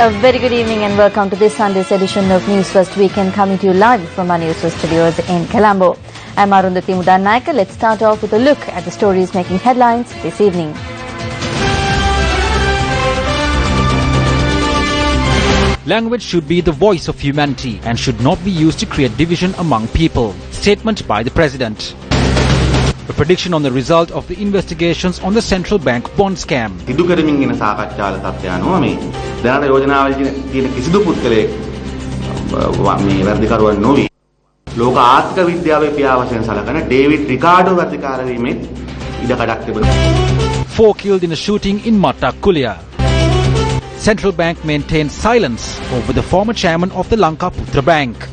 A very good evening and welcome to this Sunday's edition of News First Weekend, coming to you live from our Newsfirst studios in Colombo. I'm Arundhati Mudannaika. Let's start off with a look at the stories making headlines this evening. Language should be the voice of humanity and should not be used to create division among people. Statement by the President. A prediction on the result of the investigations on the central bank bond scam. Four killed in a shooting in Mattakulya. Central bank maintains silence over the former chairman of the Lanka Bank.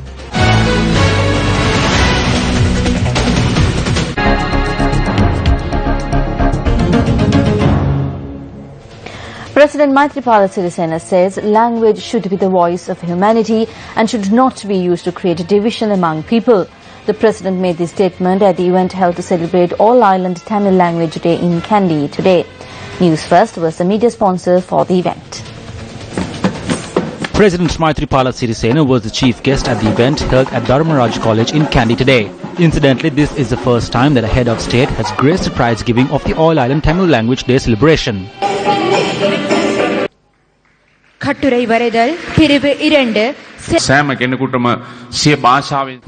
President Maithripala Sirisena says language should be the voice of humanity and should not be used to create division among people. The President made this statement at the event held to celebrate All Island Tamil Language Day in Kandy today. News First was the media sponsor for the event. President Maithripala Sirisena was the chief guest at the event held at Dharmaraj College in Kandy today. Incidentally, this is the first time that a head of state has graced the prize giving of the All Island Tamil Language Day celebration. The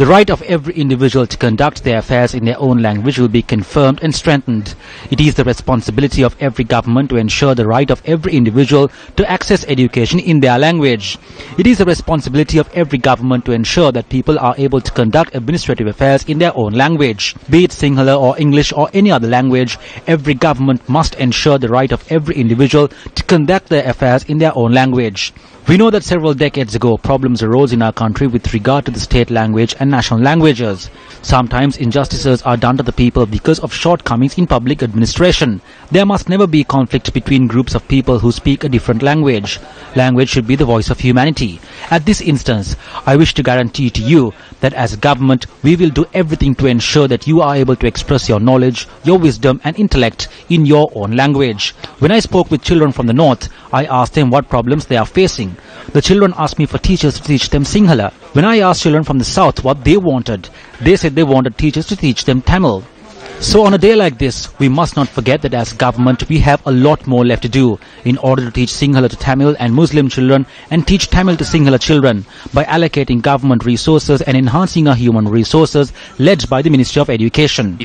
right of every individual to conduct their affairs in their own language will be confirmed and strengthened. It is the responsibility of every government to ensure the right of every individual to access education in their language. It is the responsibility of every government to ensure that people are able to conduct administrative affairs in their own language. Be it Sinhala or English or any other language, every government must ensure the right of every individual to conduct their affairs in their own language. We know that several decades ago, problems arose in our country with regard to the state language and national languages. Sometimes injustices are done to the people because of shortcomings in public administration. There must never be conflict between groups of people who speak a different language. Language should be the voice of humanity. At this instance, I wish to guarantee to you that as a government, we will do everything to ensure that you are able to express your knowledge, your wisdom and intellect in your own language. When I spoke with children from the north, I asked them what problems they are facing. The children asked me for teachers to teach them Sinhala. When I asked children from the south what they wanted, they said they wanted teachers to teach them Tamil. So on a day like this, we must not forget that as government, we have a lot more left to do in order to teach Sinhala to Tamil and Muslim children and teach Tamil to Sinhala children by allocating government resources and enhancing our human resources led by the Ministry of Education.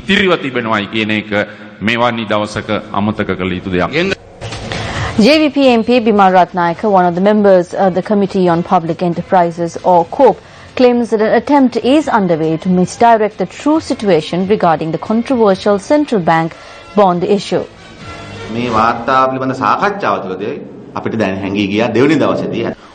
JVP MP Bima Ratnayaka, one of the members of the Committee on Public Enterprises or COPE, claims that an attempt is underway to misdirect the true situation regarding the controversial central bank bond issue.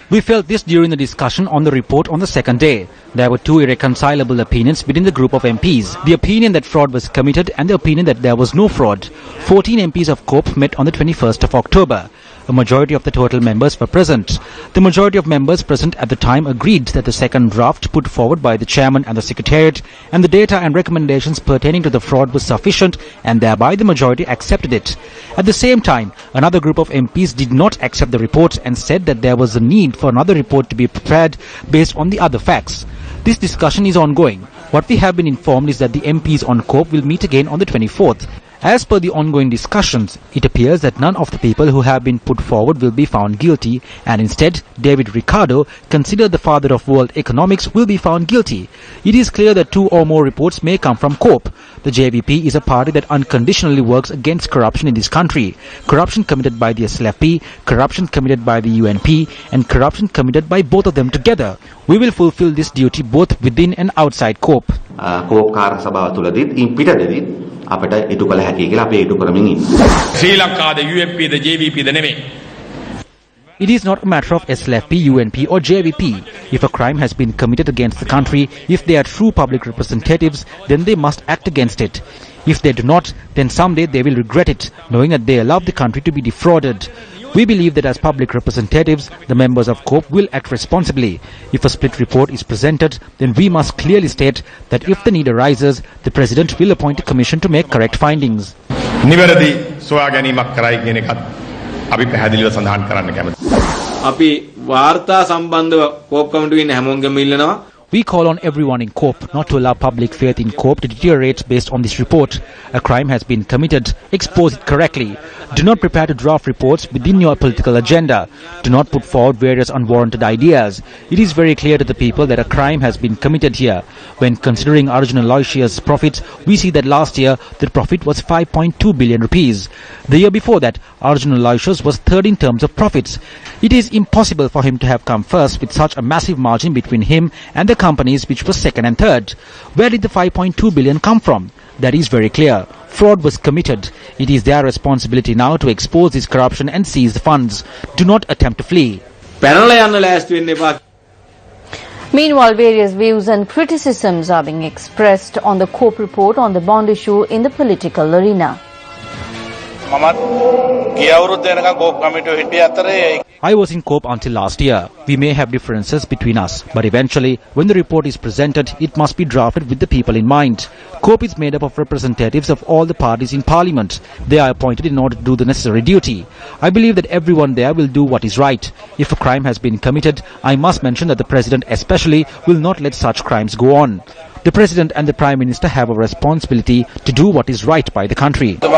We felt this during the discussion on the report on the second day. There were two irreconcilable opinions within the group of MPs. The opinion that fraud was committed and the opinion that there was no fraud. 14 MPs of COPE met on the 21st of October. A majority of the total members were present. The majority of members present at the time agreed that the second draft put forward by the chairman and the secretariat and the data and recommendations pertaining to the fraud was sufficient and thereby the majority accepted it. At the same time, another group of MPs did not accept the report and said that there was a need for another report to be prepared based on the other facts. This discussion is ongoing. What we have been informed is that the MPs on COPE will meet again on the 24th. As per the ongoing discussions, it appears that none of the people who have been put forward will be found guilty and instead David Ricardo, considered the father of world economics, will be found guilty. It is clear that two or more reports may come from COPE. The JVP is a party that unconditionally works against corruption in this country. Corruption committed by the SLFP, corruption committed by the UNP and corruption committed by both of them together. We will fulfill this duty both within and outside COPE. අපට ඉටු කළ හැකි කියලා අපි ඉටු කරමින් ඉන්නවා. ශ්‍රී ලංකාවේ UNP ද JVP ද නෙමෙයි. It is not a matter of SLFP, UNP or JVP. If a crime has been committed against the country, if they are true public representatives, then they must act against it. If they do not, then someday they will regret it, knowing that they allowed the country to be defrauded. We believe that as public representatives, the members of COPE will act responsibly. If a split report is presented, then we must clearly state that if the need arises, the President will appoint a commission to make correct findings. නිවැරදි සොයා ගැනීමක් කරයි කියන එකත් අපි පැහැදිලිව සඳහන් කරන්න කැමතියි. අපි වාර්තා සම්බන්ධව කෝප් කමිටුවේ ඉන්න හැමෝගෙම ඉල්ලනවා. We call on everyone in COPE not to allow public faith in COPE to deteriorate based on this report. A crime has been committed. Expose it correctly. Do not prepare to draft reports within your political agenda. Do not put forward various unwarranted ideas. It is very clear to the people that a crime has been committed here. When considering Arjun Aloysius' profits, we see that last year the profit was 5.2 billion rupees. The year before that, Arjun Aloysius was third in terms of profits. It is impossible for him to have come first with such a massive margin between him and the companies which was second and third. Where did the 5.2 billion come from? That is very clear. Fraud was committed. It is their responsibility now to expose this corruption and seize the funds. Do not attempt to flee. Meanwhile, various views and criticisms are being expressed on the COPE report on the bond issue in the political arena. I was in COPE until last year. We may have differences between us, but eventually, when the report is presented, it must be drafted with the people in mind. COPE is made up of representatives of all the parties in parliament. They are appointed in order to do the necessary duty. I believe that everyone there will do what is right. If a crime has been committed, I must mention that the President especially will not let such crimes go on. The President and the Prime Minister have a responsibility to do what is right by the country. No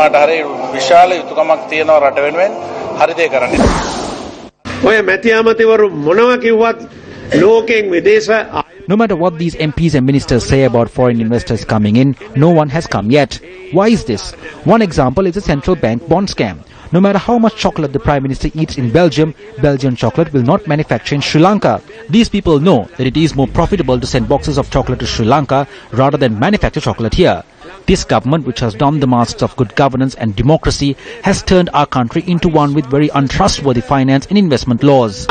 matter what these MPs and ministers say about foreign investors coming in, no one has come yet. Why is this? One example is the central bank bond scam. No matter how much chocolate the Prime Minister eats in Belgium, Belgian chocolate will not manufacture in Sri Lanka. These people know that it is more profitable to send boxes of chocolate to Sri Lanka rather than manufacture chocolate here. This government, which has done the masks of good governance and democracy, has turned our country into one with very untrustworthy finance and investment laws.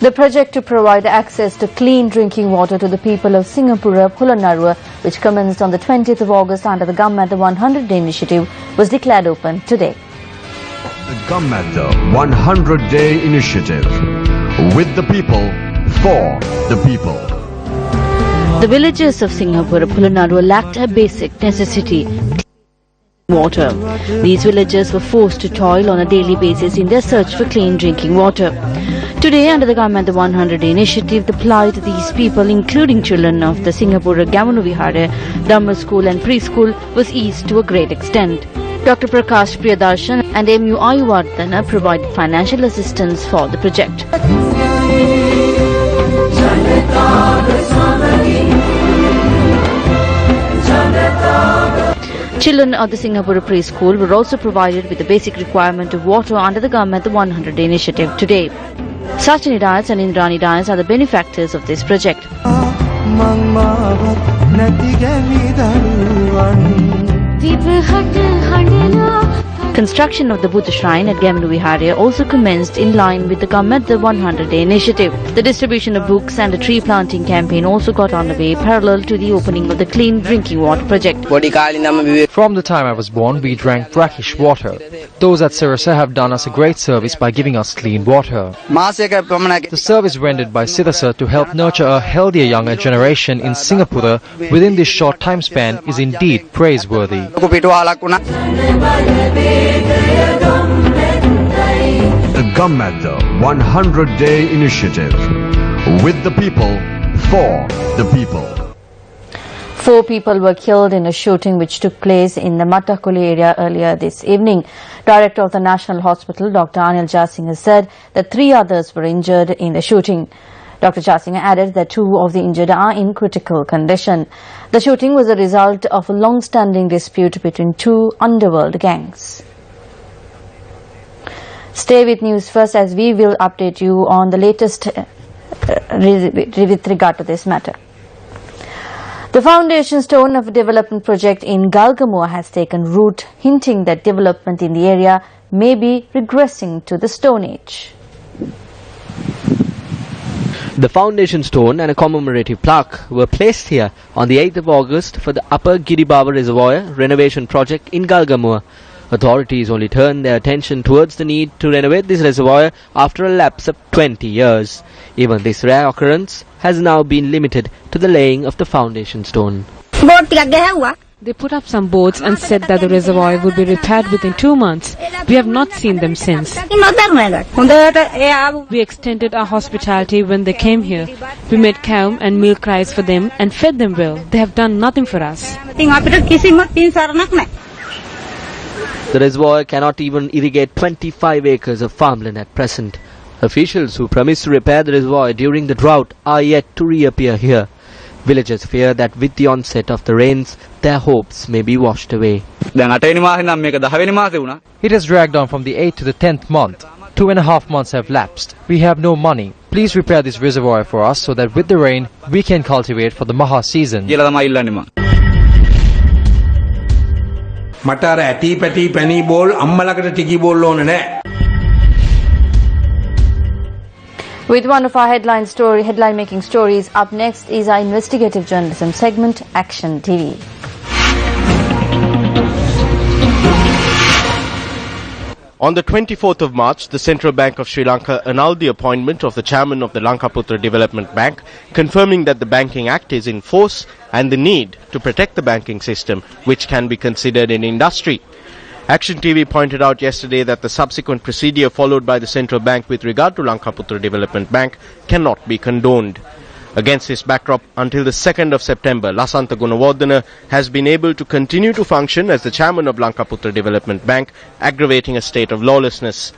The project to provide access to clean drinking water to the people of Singapura, Pulanarua, which commenced on the 20th of August under the Gammatha 100 Day Initiative, was declared open today. The Gammatha 100 Day Initiative. With the people, for the people. The villagers of Singapura, Pulanarua lacked a basic necessity: water. These villagers were forced to toil on a daily basis in their search for clean drinking water. Today, under the Gammatha 100 Day Initiative, the plight of these people, including children of the Singapura Gamanu Vihara, Dhamma School and Preschool, was eased to a great extent. Dr. Prakash Priyadarshan and MU Ayuvardhana provided financial assistance for the project. Children of the Singapore Preschool were also provided with the basic requirement of water under the Gammatha 100 Day Initiative today. Sachini Dayas and Indrani Dayas are the benefactors of this project. Construction of the Buddha shrine at Gamanu Vihara also commenced in line with the Gammatha 100 Day Initiative. The distribution of books and a tree planting campaign also got underway parallel to the opening of the clean drinking water project. From the time I was born, we drank brackish water. Those at Sirasa have done us a great service by giving us clean water. The service rendered by Sirasa to help nurture a healthier younger generation in Singapore within this short time span is indeed praiseworthy. The Gammatha 100 Day Initiative. With the people, for the people. 4 people were killed in a shooting which took place in the Mattakuli area earlier this evening. Director of the National Hospital, Dr. Anil Jasinghe, said that 3 others were injured in the shooting. Dr. Jasinghe added that 2 of the injured are in critical condition. The shooting was a result of a long-standing dispute between 2 underworld gangs. Stay with News First as we will update you on the latest with regard to this matter. The foundation stone of a development project in Galgamuwa has taken root, hinting that development in the area may be regressing to the Stone Age. The foundation stone and a commemorative plaque were placed here on the 8th of August for the Upper Giribaba Reservoir renovation project in Galgamuwa. Authorities only turned their attention towards the need to renovate this reservoir after a lapse of 20 years. Even this rare occurrence has now been limited to the laying of the foundation stone. They put up some boards and said that the reservoir would be repaired within 2 months. We have not seen them since. We extended our hospitality when they came here. We made calm and milk rice for them and fed them well. They have done nothing for us. The reservoir cannot even irrigate 25 acres of farmland at present. Officials who promised to repair the reservoir during the drought are yet to reappear here. Villagers fear that with the onset of the rains, their hopes may be washed away. It has dragged on from the 8th to the 10th month. 2.5 months have lapsed. We have no money. Please repair this reservoir for us so that with the rain, we can cultivate for the Maha season. With one of our headline-making stories, up next is our investigative journalism segment, Action TV. On the 24th of March, the Central Bank of Sri Lanka annulled the appointment of the chairman of the Lankaputra Development Bank, confirming that the Banking Act is in force and the need to protect the banking system, which can be considered an industry. Action TV pointed out yesterday that the subsequent procedure followed by the Central Bank with regard to Lankaputra Development Bank cannot be condoned. Against this backdrop, until the 2nd of September, Lasantha Gunawardena has been able to continue to function as the chairman of Lankaputra Development Bank, aggravating a state of lawlessness.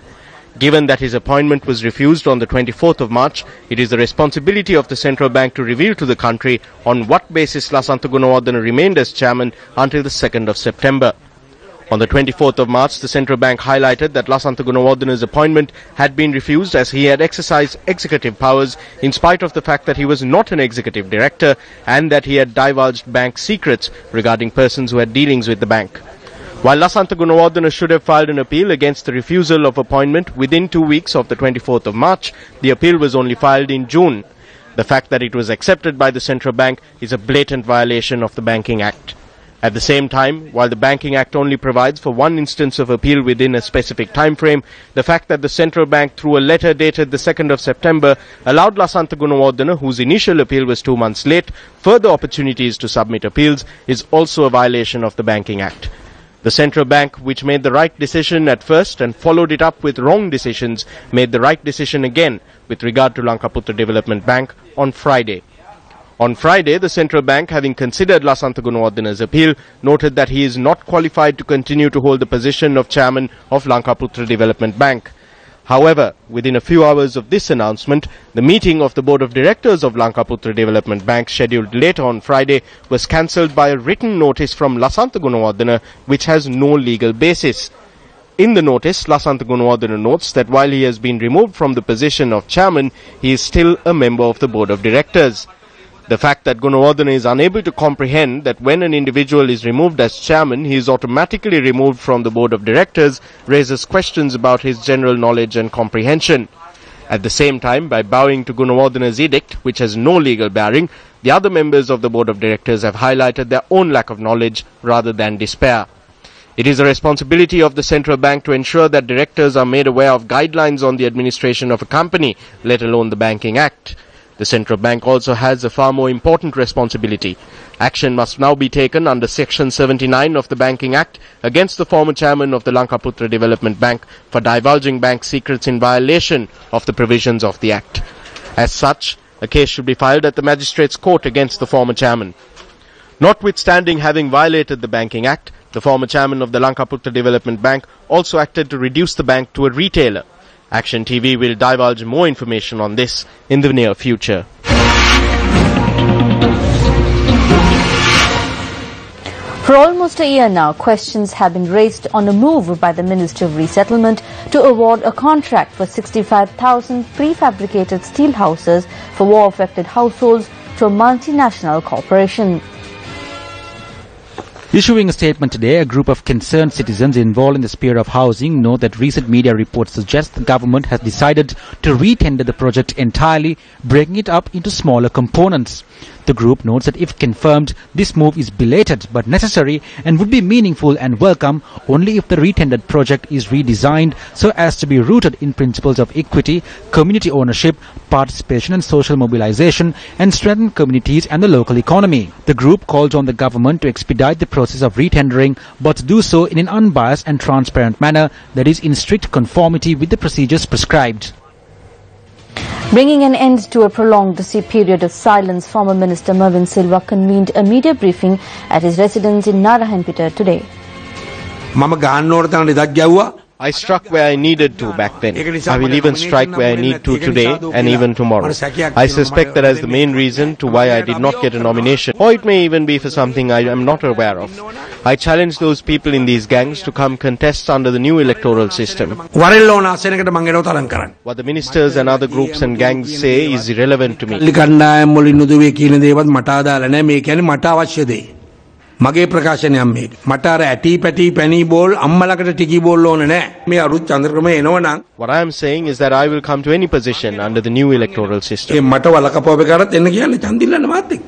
Given that his appointment was refused on the 24th of March, it is the responsibility of the Central Bank to reveal to the country on what basis Lasantha Gunawardena remained as chairman until the 2nd of September. On the 24th of March, the Central Bank highlighted that Lasantha Gunawardena's appointment had been refused as he had exercised executive powers in spite of the fact that he was not an executive director and that he had divulged bank secrets regarding persons who had dealings with the bank. While Lasantha Gunawardena should have filed an appeal against the refusal of appointment within 2 weeks of the 24th of March, the appeal was only filed in June. The fact that it was accepted by the Central Bank is a blatant violation of the Banking Act. At the same time, while the Banking Act only provides for one instance of appeal within a specific time frame, the fact that the Central Bank, through a letter dated the 2nd of September, allowed Lasantha Gunawardena, whose initial appeal was 2 months late, further opportunities to submit appeals is also a violation of the Banking Act. The Central Bank, which made the right decision at first and followed it up with wrong decisions, made the right decision again with regard to Lankaputra Development Bank on Friday. On Friday, the Central Bank, having considered Lasantha Gunawardena's appeal, noted that he is not qualified to continue to hold the position of chairman of Lankaputra Development Bank. However, within a few hours of this announcement, the meeting of the Board of Directors of Lankaputra Development Bank, scheduled later on Friday, was cancelled by a written notice from Lasantha Gunawardena, which has no legal basis. In the notice, Lasantha Gunawardena notes that while he has been removed from the position of chairman, he is still a member of the Board of Directors. The fact that Gunawardena is unable to comprehend that when an individual is removed as chairman, he is automatically removed from the Board of Directors raises questions about his general knowledge and comprehension. At the same time, by bowing to Gunawardena's edict, which has no legal bearing, the other members of the Board of Directors have highlighted their own lack of knowledge rather than despair. It is the responsibility of the Central Bank to ensure that directors are made aware of guidelines on the administration of a company, let alone the Banking Act. The Central Bank also has a far more important responsibility. Action must now be taken under Section 79 of the Banking Act against the former chairman of the Lankaputra Development Bank for divulging bank secrets in violation of the provisions of the Act. As such, a case should be filed at the Magistrates' Court against the former chairman. Notwithstanding having violated the Banking Act, the former chairman of the Lankaputra Development Bank also acted to reduce the bank to a retailer. Action TV will divulge more information on this in the near future. For almost a year now, questions have been raised on a move by the Ministry of Resettlement to award a contract for 65,000 prefabricated steel houses for war-affected households to a multinational corporation. Issuing a statement today, a group of concerned citizens involved in the sphere of housing note that recent media reports suggest the government has decided to re-tender the project entirely, breaking it up into smaller components. The group notes that if confirmed, this move is belated but necessary and would be meaningful and welcome only if the re-tendered project is redesigned so as to be rooted in principles of equity, community ownership, participation and social mobilization and strengthen communities and the local economy. The group calls on the government to expedite the process of retendering, but to do so in an unbiased and transparent manner that is in strict conformity with the procedures prescribed. Bringing an end to a prolonged period of silence, former Minister Mervyn Silva convened a media briefing at his residence in Narayanpeta today. I struck where I needed to back then. I will even strike where I need to today and even tomorrow. I suspect that as the main reason to why I did not get a nomination, or it may even be for something I am not aware of. I challenge those people in these gangs to come contest under the new electoral system. What the ministers and other groups and gangs say is irrelevant to me. මගේ ප්‍රකාශනයක් මේක. මට අර ඇටි පැටි පැණි ball අම්මලකට ටිකි ball ඕනේ නැහැ. මේ අරුත් චන්ද්‍රක්‍රමයේ එනවනම් What I am saying is that I will come to any position under the new electoral system. ඒ මට වලකපුව එකකට එන්න කියන්නේ චන්දිල්ලන්න මාත් එක්ක.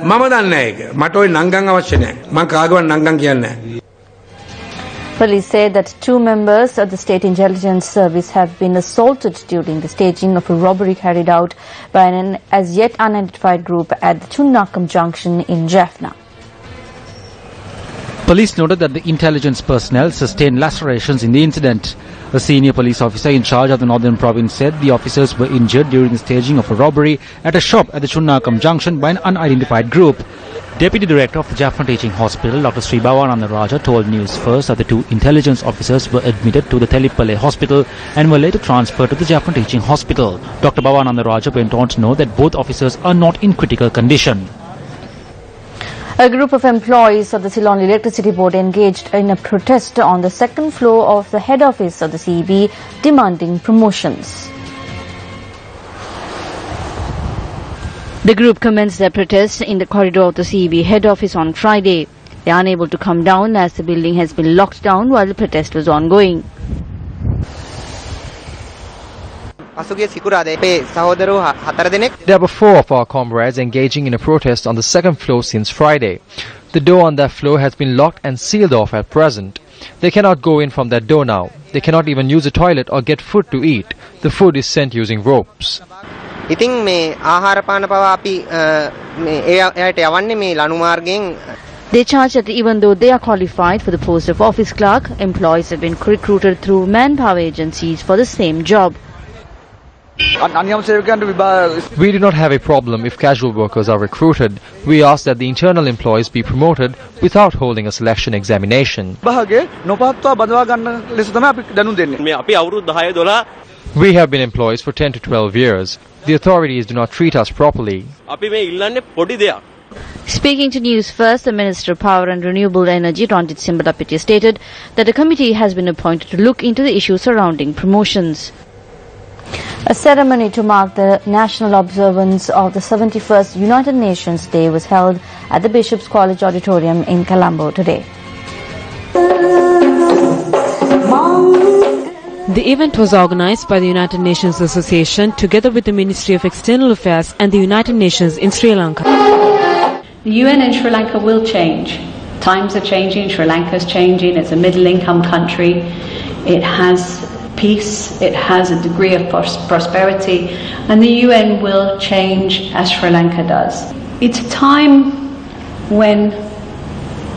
මම දන්නේ නැහැ ඒක. මට ওই නංගන් අවශ්‍ය නැහැ. මම කාගවත් නංගන් කියන්නේ නැහැ. Police say that 2 members of the State Intelligence Service have been assaulted during the staging of a robbery carried out by an as yet unidentified group at the Chunnakam junction in Jaffna. Police noted that the intelligence personnel sustained lacerations in the incident. A senior police officer in charge of the northern province said the officers were injured during the staging of a robbery at a shop at the Chunnakam junction by an unidentified group. Deputy Director of the Jaffna Teaching Hospital, Dr. Sri Bhavananda Raja, told Newsfirst that the 2 intelligence officers were admitted to the Telipale Hospital and were later transferred to the Jaffna Teaching Hospital. Dr. Bhavananda Raja went on to know that both officers are not in critical condition. A group of employees of the Ceylon Electricity Board engaged in a protest on the 2nd floor of the head office of the CEB, demanding promotions. The group commenced their protest in the corridor of the CEB head office on Friday. They are unable to come down as the building has been locked down while the protest was ongoing. There were 4 of our comrades engaging in a protest on the 2nd floor since Friday. The door on that floor has been locked and sealed off at present. They cannot go in from that door now. They cannot even use a toilet or get food to eat. The food is sent using ropes. ඉතින් මේ ආහාර පාන පවා අපි මේ එයාට යවන්නේ මේ ලනු මාර්ගයෙන්. They charge that even though they are qualified for the post of office clerk, employees have been recruited through manpower agencies for the same job. We do not have a problem if casual workers are recruited. We ask that the internal employees be promoted without holding a selection examination. We have been employees for 10 to 12 years. The authorities do not treat us properly. Speaking to Newsfirst, the Minister of Power and Renewable Energy, Ranjit Simbalapitiya, stated that a committee has been appointed to look into the issues surrounding promotions. A ceremony to mark the national observance of the 71st United Nations Day was held at the Bishop's College Auditorium in Colombo today. The event was organized by the United Nations Association together with the Ministry of External Affairs and the United Nations in Sri Lanka. The UN in Sri Lanka will change. Times are changing, Sri Lanka is changing, it's a middle-income country, it has peace, it has a degree of prosperity, and the UN will change as Sri Lanka does. It's a time when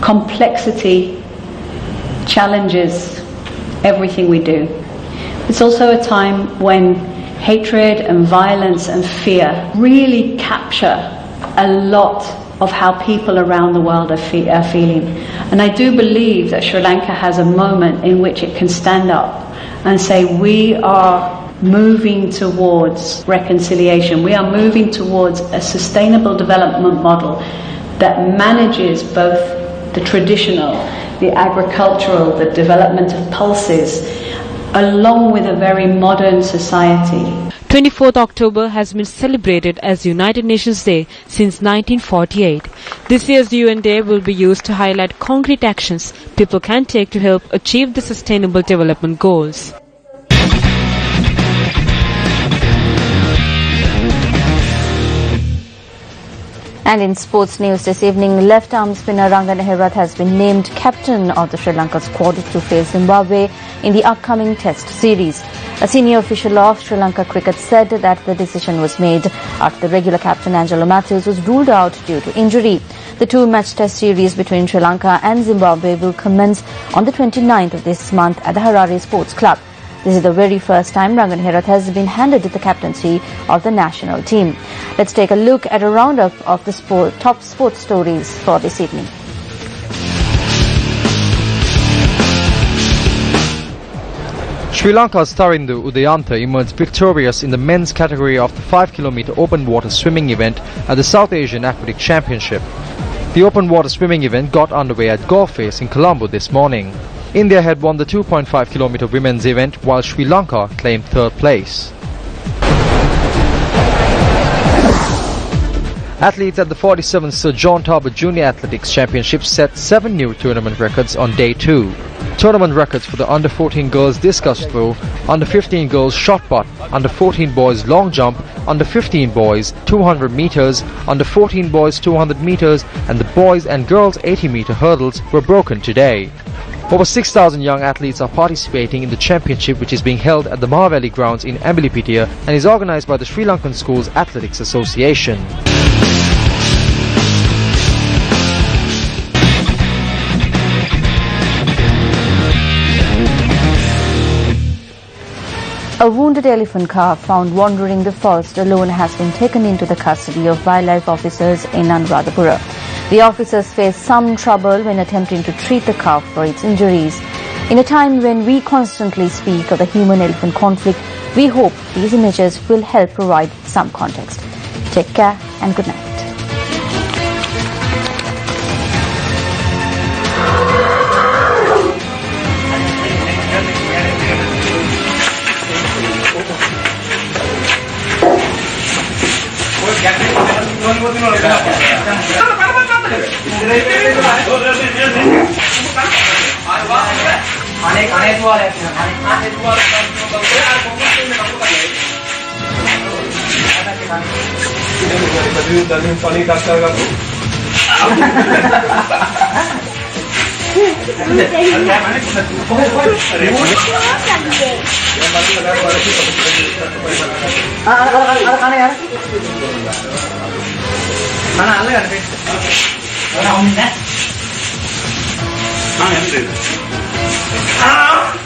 complexity challenges everything we do. It's also a time when hatred and violence and fear really capture a lot of how people around the world are feeling. And I do believe that Sri Lanka has a moment in which it can stand up and say we are moving towards reconciliation. We are moving towards a sustainable development model that manages both the traditional, the agricultural, the development of pulses, along with a very modern society. 24th October has been celebrated as United Nations Day since 1948. This year's UN Day will be used to highlight concrete actions people can take to help achieve the Sustainable Development Goals. And in sports news this evening, left-arm spinner Ranga Neherath has been named captain of the Sri Lanka squad to face Zimbabwe in the upcoming Test series. A senior official of Sri Lanka cricket said that the decision was made after the regular captain Angelo Mathews was ruled out due to injury. The two-match test series between Sri Lanka and Zimbabwe will commence on the 29th of this month at the Harare Sports Club. This is the very first time Rangan Herath has been handed the captaincy of the national team. Let's take a look at a roundup of the top sports stories for this evening. Sri Lanka's Tarindu Udayanta emerged victorious in the men's category of the 5-kilometer open water swimming event at the South Asian Aquatic Championship. The open water swimming event got underway at Golf Face in Colombo this morning. India had won the 2.5-kilometer women's event while Sri Lanka claimed third place. Athletes at the 47th Sir John Talbot Junior Athletics Championship set 7 new tournament records on day 2. Tournament records for the under-14 girls discus throw, under-15 girls shot put, under-14 boys long jump, under-15 boys 200 meters, under-14 boys 200 meters and the boys and girls 80-meter hurdles were broken today. Over 6,000 young athletes are participating in the championship, which is being held at the Mahaveli grounds in Ambilipitia and is organized by the Sri Lankan Schools Athletics Association. A wounded elephant calf found wandering the forest alone has been taken into the custody of wildlife officers in Anuradhapura. The officers faced some trouble when attempting to treat the calf for its injuries. In a time when we constantly speak of the human-elephant conflict, we hope these images will help provide some context. Take care and good night. Ah,